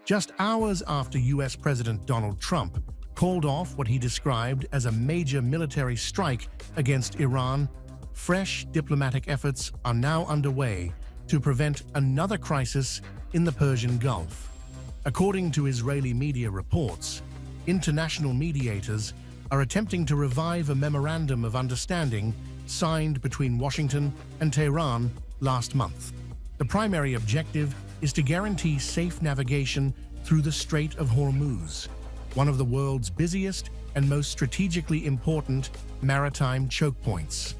Just hours after US President Donald Trump called off what he described as a major military strike against Iran, fresh diplomatic efforts are now underway to prevent another crisis in the Persian Gulf. According to Israeli media reports, international mediators are attempting to revive a memorandum of understanding signed between Washington and Tehran last month. The primary objective is to guarantee safe navigation through the Strait of Hormuz, one of the world's busiest and most strategically important maritime choke points.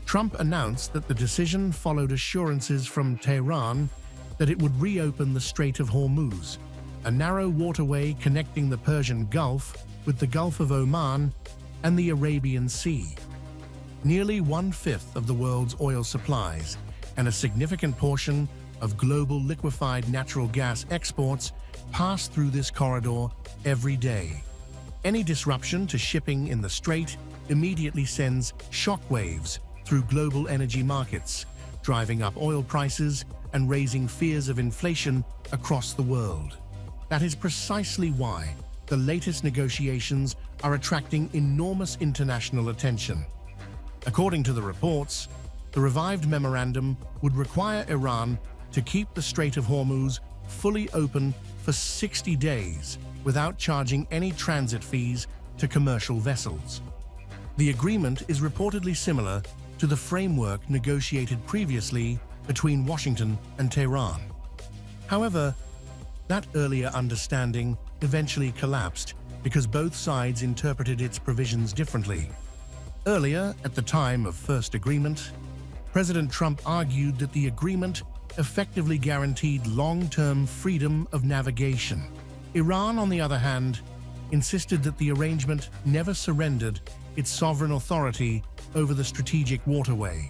Trump announced that the decision followed assurances from Tehran that it would reopen the Strait of Hormuz, a narrow waterway connecting the Persian Gulf with the Gulf of Oman and the Arabian Sea. Nearly one-fifth of the world's oil supplies and a significant portion of global liquefied natural gas exports pass through this corridor every day. Any disruption to shipping in the strait immediately sends shockwaves through global energy markets, driving up oil prices and raising fears of inflation across the world. That is precisely why the latest negotiations are attracting enormous international attention. According to the reports, the revived memorandum would require Iran to keep the Strait of Hormuz fully open for 60 days without charging any transit fees to commercial vessels. The agreement is reportedly similar to the framework negotiated previously between Washington and Tehran. However, that earlier understanding eventually collapsed because both sides interpreted its provisions differently. Earlier, at the time of first agreement, President Trump argued that the agreement effectively guaranteed long-term freedom of navigation. Iran, on the other hand, insisted that the arrangement never surrendered its sovereign authority over the strategic waterway.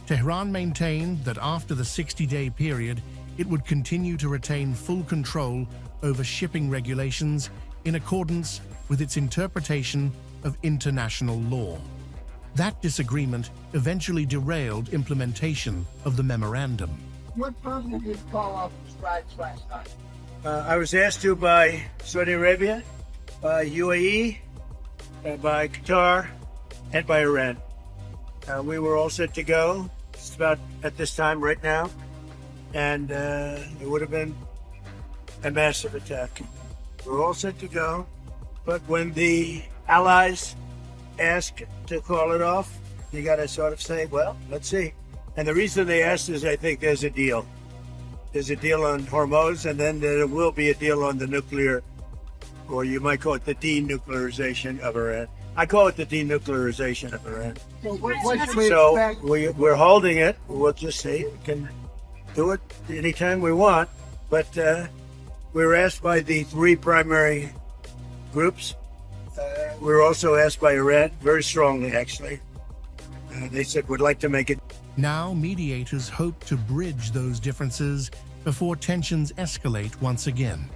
Tehran maintained that after the 60-day period, it would continue to retain full control over shipping regulations in accordance with its interpretation of international law. That disagreement eventually derailed implementation of the memorandum. What prompted you to call off the strikes last night? I was asked to by Saudi Arabia, by UAE, by Qatar, and by Iran. We were all set to go, just about at this time right now, and it would have been a massive attack. We were all set to go, but when the allies ask to call it off, you got to sort of say, well, let's see. And the reason they asked is I think there's a deal. There's a deal on Hormuz, and then there will be a deal on the nuclear, or you might call it the denuclearization of Iran. I call it the denuclearization of Iran. So what should we So expect? we're holding it. We'll just see. We can do it anytime we want. But we were asked by the three primary groups. We were also asked by Iran, very strongly actually. They said we'd like to make it. Now, mediators hope to bridge those differences before tensions escalate once again.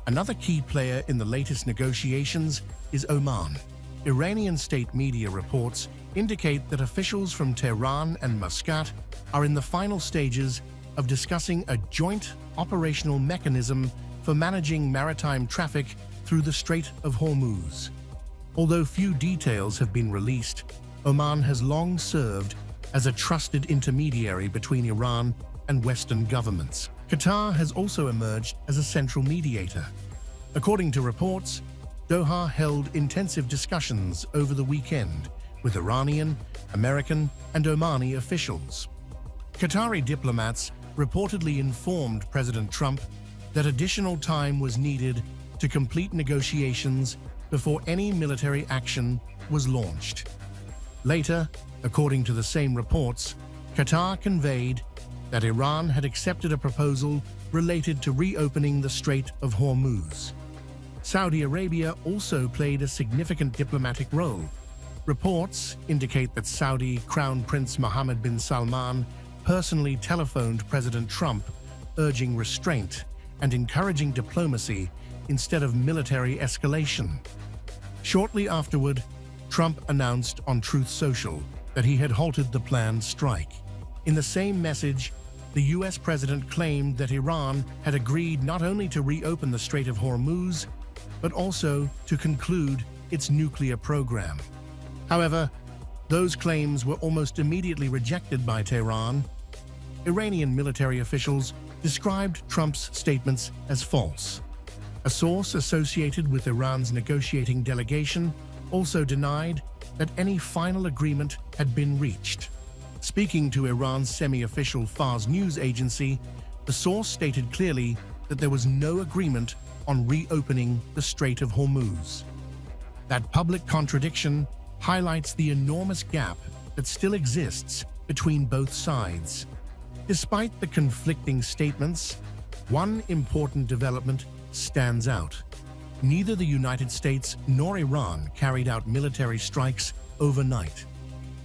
Another key player in the latest negotiations is Oman. Iranian state media reports indicate that officials from Tehran and Muscat are in the final stages of discussing a joint operational mechanism for managing maritime traffic through the Strait of Hormuz. Although few details have been released, Oman has long served as a trusted intermediary between Iran and Western governments. Qatar has also emerged as a central mediator. According to reports, Doha held intensive discussions over the weekend with Iranian, American, and Omani officials. Qatari diplomats reportedly informed President Trump that additional time was needed to complete negotiations before any military action was launched. Later, according to the same reports, Qatar conveyed that Iran had accepted a proposal related to reopening the Strait of Hormuz. Saudi Arabia also played a significant diplomatic role. Reports indicate that Saudi Crown Prince Mohammed bin Salman personally telephoned President Trump, urging restraint and encouraging diplomacy instead of military escalation. Shortly afterward, Trump announced on Truth Social that he had halted the planned strike. In the same message, the US president claimed that Iran had agreed not only to reopen the Strait of Hormuz, but also to conclude its nuclear program. However, those claims were almost immediately rejected by Tehran. Iranian military officials described Trump's statements as false. A source associated with Iran's negotiating delegation also denied that any final agreement had been reached. Speaking to Iran's semi-official Fars news agency, the source stated clearly that there was no agreement on reopening the Strait of Hormuz. That public contradiction highlights the enormous gap that still exists between both sides. Despite the conflicting statements, one important development stands out. Neither the United States nor Iran carried out military strikes overnight.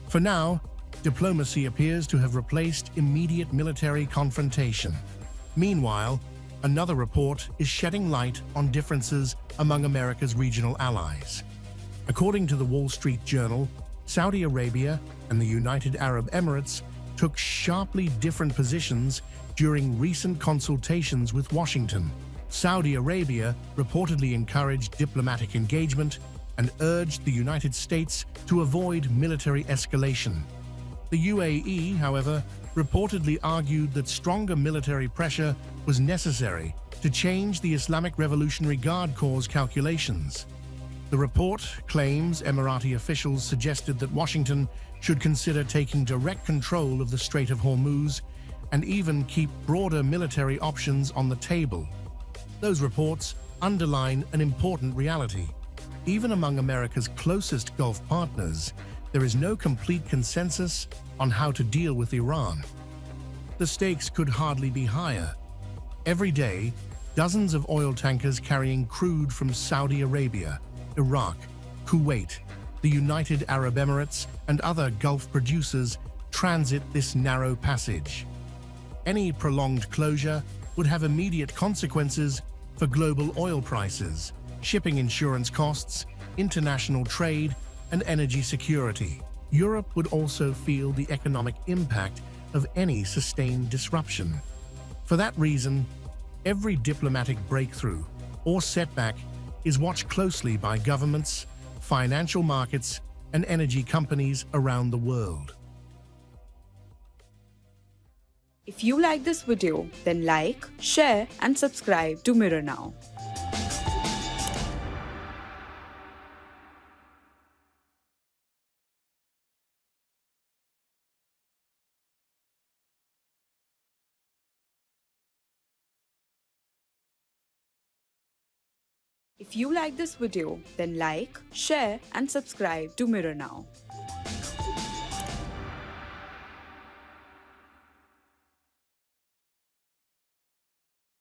For now, diplomacy appears to have replaced immediate military confrontation. Meanwhile, another report is shedding light on differences among America's regional allies. According to the Wall Street Journal, Saudi Arabia and the United Arab Emirates took sharply different positions during recent consultations with Washington. Saudi Arabia reportedly encouraged diplomatic engagement and urged the United States to avoid military escalation. The UAE, however, reportedly argued that stronger military pressure was necessary to change the Islamic Revolutionary Guard Corps' calculations. The report claims Emirati officials suggested that Washington should consider taking direct control of the Strait of Hormuz and even keep broader military options on the table. Those reports underline an important reality. Even among America's closest Gulf partners, there is no complete consensus on how to deal with Iran. The stakes could hardly be higher. Every day, dozens of oil tankers carrying crude from Saudi Arabia, Iraq, Kuwait, the United Arab Emirates, and other Gulf producers transit this narrow passage. Any prolonged closure would have immediate consequences for global oil prices, shipping insurance costs, international trade, and energy security. Europe would also feel the economic impact of any sustained disruption. For that reason, every diplomatic breakthrough or setback is watched closely by governments, financial markets, and energy companies around the world. If you like this video, then like, share, and subscribe to Mirror Now. If you like this video, then like, share, and subscribe to Mirror Now.